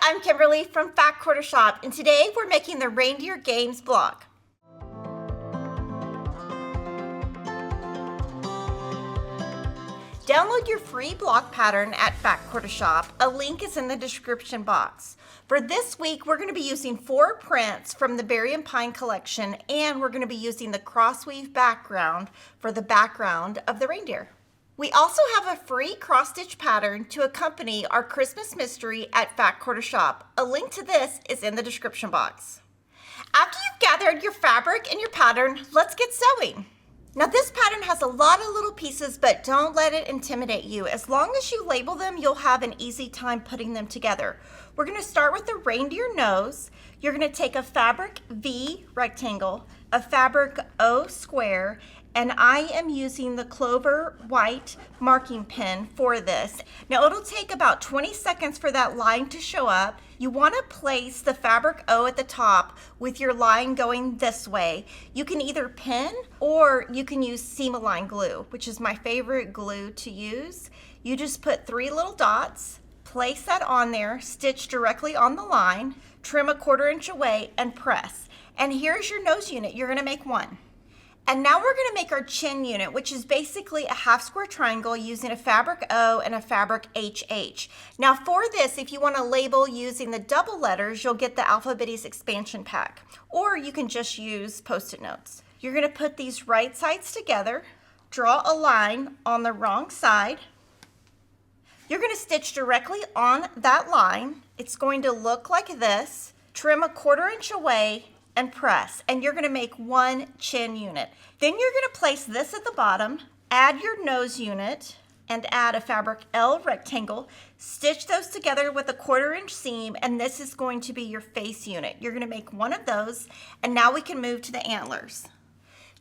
I'm Kimberly from Fact Quarter Shop, and today we're making the Reindeer Games block. Download your free block pattern at Fact Quarter Shop. A link is in the description box. For this week, we're going to be using 4 prints from the Berry and Pine collection, and we're going to be using the crossweave background for the background of the reindeer. We also have a free cross-stitch pattern to accompany our Christmas mystery at Fact Quarter Shop. A link to this is in the description box. After you've gathered your fabric and your pattern, let's get sewing. Now this pattern has a lot of little pieces, but don't let it intimidate you. As long as you label them, you'll have an easy time putting them together. We're going to start with the reindeer nose. You're going to take a fabric V rectangle, a fabric O square, and I am using the Clover white marking pen for this. Now it'll take about 20 seconds for that line to show up. You want to place the fabric O at the top with your line going this way. You can either pin or you can use seam-align glue, which is my favorite glue to use. You just put 3 little dots, place that on there, stitch directly on the line, trim a 1/4 inch away, and press. And here's your nose unit. You're going to make 1. And now we're going to make our chin unit, which is basically a half square triangle using a fabric O and a fabric HH. Now for this, if you want to label using the double letters, you'll get the Alphabetties expansion pack, or you can just use Post-it notes. You're going to put these right sides together, draw a line on the wrong side. You're going to stitch directly on that line. It's going to look like this. Trim a 1/4 inch away and press, and you're going to make 1 chin unit. Then you're going to place this at the bottom, add your nose unit, and add a fabric L rectangle. Stitch those together with a 1/4 inch seam, and this is going to be your face unit. You're going to make 1 of those, and now we can move to the antlers.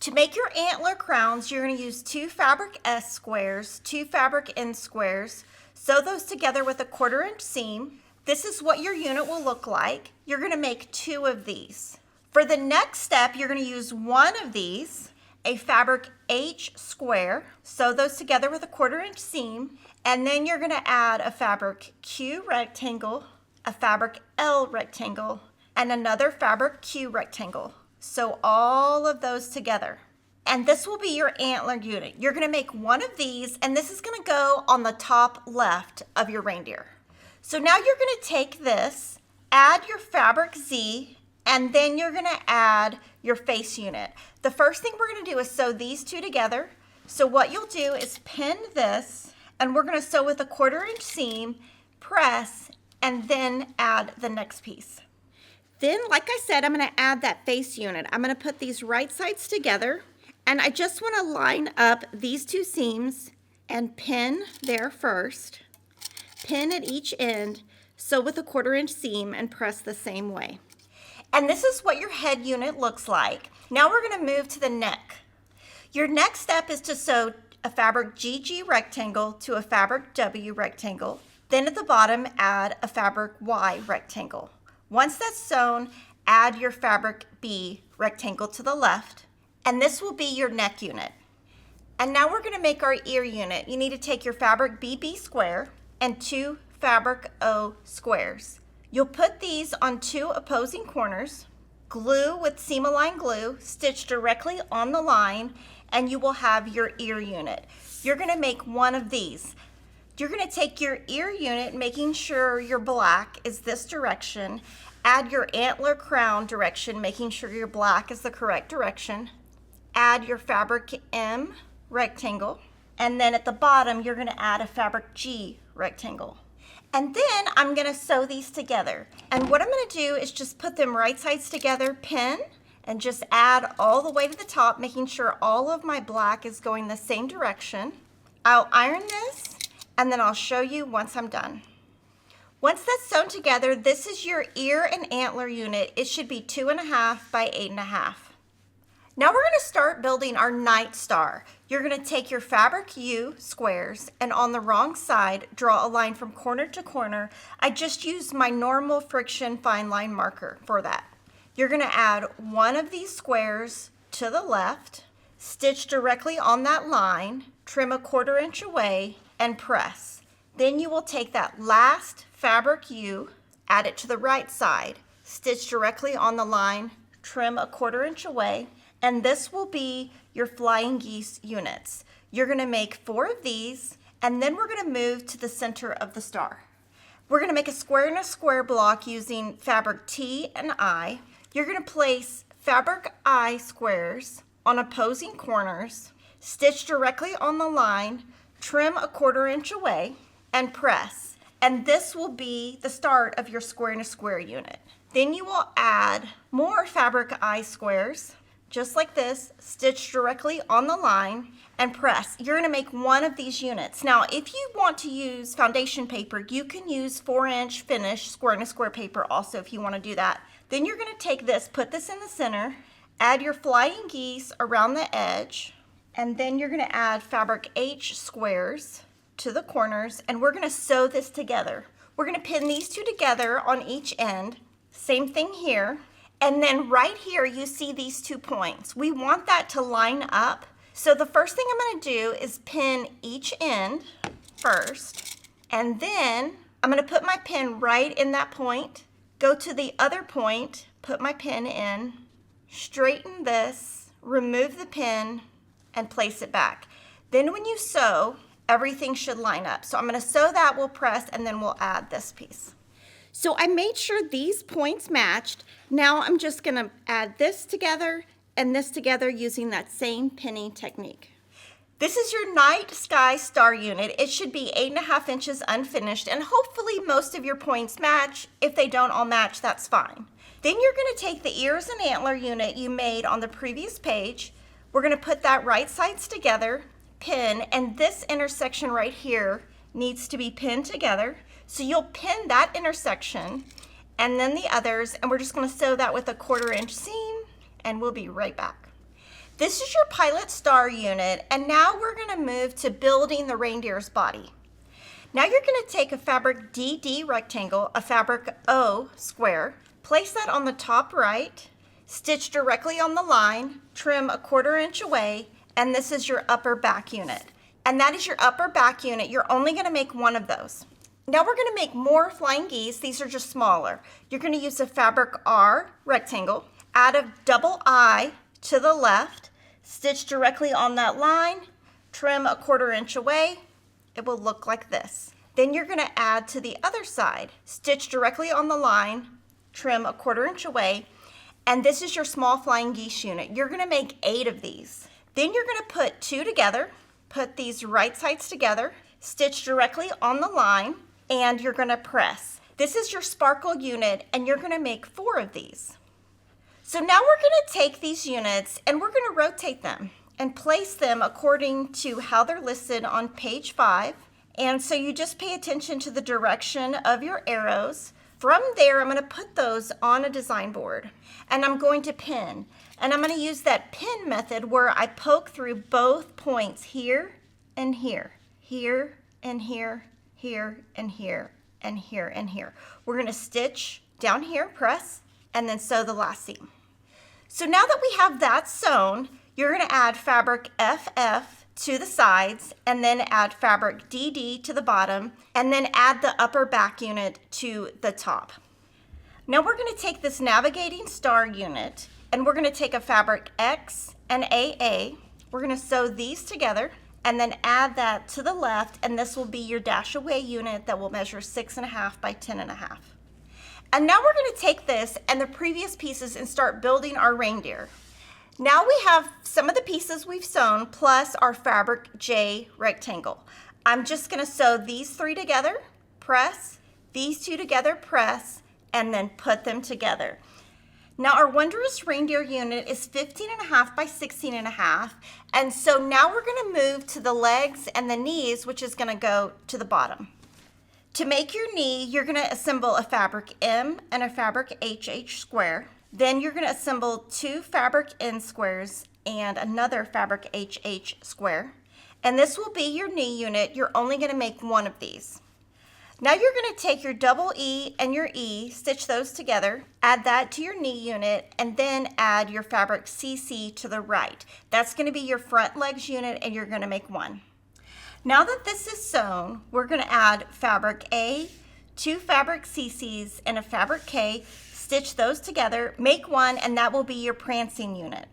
To make your antler crowns, you're going to use 2 fabric S squares, 2 fabric N squares. Sew those together with a 1/4 inch seam. This is what your unit will look like. You're going to make 2 of these. For the next step, you're going to use 1 of these, a fabric H square, sew those together with a 1/4 inch seam, and then you're going to add a fabric Q rectangle, a fabric L rectangle, and another fabric Q rectangle. Sew all of those together. And this will be your antler unit. You're going to make 1 of these, and this is going to go on the top left of your reindeer. So now you're going to take this, add your fabric Z, and then you're going to add your face unit. The first thing we're going to do is sew these 2 together. So what you'll do is pin this, and we're going to sew with a 1/4 inch seam, press, and then add the next piece. Then, like I said, I'm going to add that face unit. I'm going to put these right sides together, and I just want to line up these 2 seams and pin there first. Pin at each end, sew with a 1/4 inch seam, and press the same way. And this is what your head unit looks like. Now we're going to move to the neck. Your next step is to sew a fabric GG rectangle to a fabric W rectangle. Then at the bottom, add a fabric Y rectangle. Once that's sewn, add your fabric B rectangle to the left, and this will be your neck unit. And now we're going to make our ear unit. You need to take your fabric BB square and 2 fabric O squares. You'll put these on 2 opposing corners, glue with seam-align glue, stitch directly on the line, and you will have your ear unit. You're going to make 1 of these. You're going to take your ear unit, making sure your black is this direction, add your antler crown direction, making sure your black is the correct direction, add your fabric M rectangle, and then at the bottom you're going to add a fabric G rectangle. And then I'm going to sew these together. And what I'm going to do is just put them right sides together, pin, and just add all the way to the top, making sure all of my black is going the same direction. I'll iron this, and then I'll show you once I'm done. Once that's sewn together, this is your ear and antler unit. It should be 2.5 by 8.5. Now we're going to start building our night star. You're going to take your fabric U squares, and on the wrong side, draw a line from corner to corner. I just used my normal friction fine line marker for that. You're going to add 1 of these squares to the left, stitch directly on that line, trim a 1/4 inch away, and press. Then you will take that last fabric U add it to the right side, stitch directly on the line, trim 1/4 inch away, and this will be your flying geese units. You're going to make 4 of these, and then we're going to move to the center of the star. We're going to make a square and a square block using fabric T and I. You're going to place fabric I squares on opposing corners, stitch directly on the line, trim 1/4 inch away, and press. And this will be the start of your square and a square unit. Then you will add more fabric I squares, just like this, stitch directly on the line, and press. You're going to make 1 of these units. Now, if you want to use foundation paper, you can use 4-inch finish square and a square paper also if you want to do that. Then you're going to take this, put this in the center, add your flying geese around the edge, and then you're going to add fabric H squares to the corners, and we're going to sew this together. We're going to pin these 2 together on each end. Same thing here. And then right here, you see these 2 points. We want that to line up. So the first thing I'm going to do is pin each end first, and then I'm going to put my pin right in that point, go to the other point, put my pin in, straighten this, remove the pin, and place it back. Then when you sew, everything should line up. So I'm going to sew that, we'll press, and then we'll add this piece. So I made sure these points matched. Now I'm just going to add this together and this together using that same pinning technique. This is your night sky star unit. It should be 8.5 inches unfinished, and hopefully most of your points match. If they don't all match, that's fine. Then you're going to take the ears and antler unit you made on the previous page. We're going to put that right sides together, pin, and this intersection right here needs to be pinned together. So you'll pin that intersection and then the others, and we're just going to sew that with a 1/4 inch seam, and we'll be right back. This is your pilot star unit, and now we're going to move to building the reindeer's body. Now you're going to take a fabric DD rectangle, a fabric O square, place that on the top right, stitch directly on the line, trim 1/4 inch away, and this is your upper back unit. And that is your upper back unit. You're only going to make 1 of those. Now we're going to make more flying geese. These are just smaller. You're going to use a fabric R rectangle, add a double I to the left, stitch directly on that line, trim 1/4 inch away. It will look like this. Then you're going to add to the other side, stitch directly on the line, trim 1/4 inch away, and this is your small flying geese unit. You're going to make 8 of these. Then you're going to put 2 together, put these right sides together, stitch directly on the line, and you're going to press. This is your sparkle unit, and you're going to make 4 of these. So now we're going to take these units and we're going to rotate them and place them according to how they're listed on page 5. And so you just pay attention to the direction of your arrows. From there, I'm going to put those on a design board, and I'm going to pin. And I'm going to use that pin method where I poke through both points here and here, here and here, here and here, and here and here. We're going to stitch down here, press, and then sew the last seam. So now that we have that sewn, you're going to add fabric FF to the sides, and then add fabric DD to the bottom, and then add the upper back unit to the top. Now we're going to take this navigating star unit, and we're going to take a fabric X and AA. We're going to sew these together, and then add that to the left, and this will be your dash away unit that will measure 6.5 by 10.5. And now we're going to take this and the previous pieces and start building our reindeer. Now we have some of the pieces we've sewn plus our fabric J rectangle. I'm just going to sew these 3 together, press, these 2 together, press, and then put them together. Now our wondrous reindeer unit is 15.5 by 16.5, and so now we're going to move to the legs and the knees, which is going to go to the bottom. To make your knee, you're going to assemble a fabric M and a fabric HH square. Then you're going to assemble 2 fabric N squares and another fabric HH square. And this will be your knee unit. You're only going to make 1 of these. Now you're going to take your double E and your E, stitch those together, add that to your knee unit, and then add your fabric CC to the right. That's going to be your front legs unit, and you're going to make 1. Now that this is sewn, we're going to add fabric A 2 fabric CCs, and a fabric K. Stitch those together, make one, and that will be your prancing unit.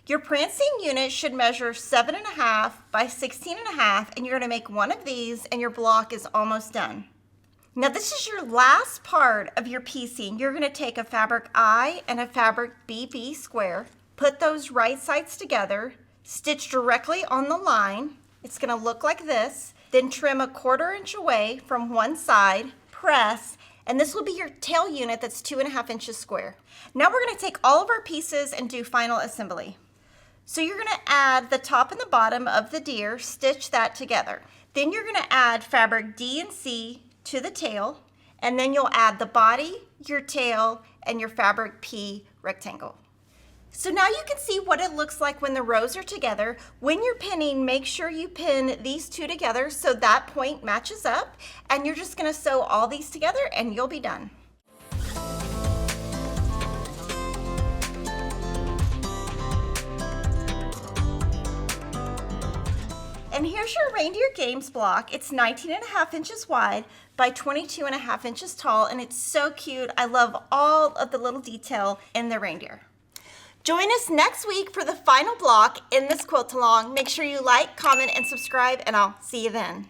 Your prancing unit should measure 7.5 by 16.5, and you're going to make one of these, and your block is almost done. Now this is your last part of your piecing. You're going to take a fabric I and a fabric BB square, put those right sides together, stitch directly on the line. It's going to look like this. Then trim a 1/4 inch away from one side, press, and this will be your tail unit that's 2.5 inches square. Now we're going to take all of our pieces and do final assembly. So you're going to add the top and the bottom of the deer, stitch that together. Then you're going to add fabric D and C to the tail, and then you'll add the body, your tail, and your fabric P rectangle. So now you can see what it looks like when the rows are together. When you're pinning, make sure you pin these two together so that point matches up, and you're just going to sew all these together and you'll be done. And here's your Reindeer Games block. It's 19.5 inches wide by 22.5 inches tall, and it's so cute. I love all of the little detail in the reindeer. Join us next week for the final block in this quilt along. Make sure you like, comment, and subscribe, and I'll see you then.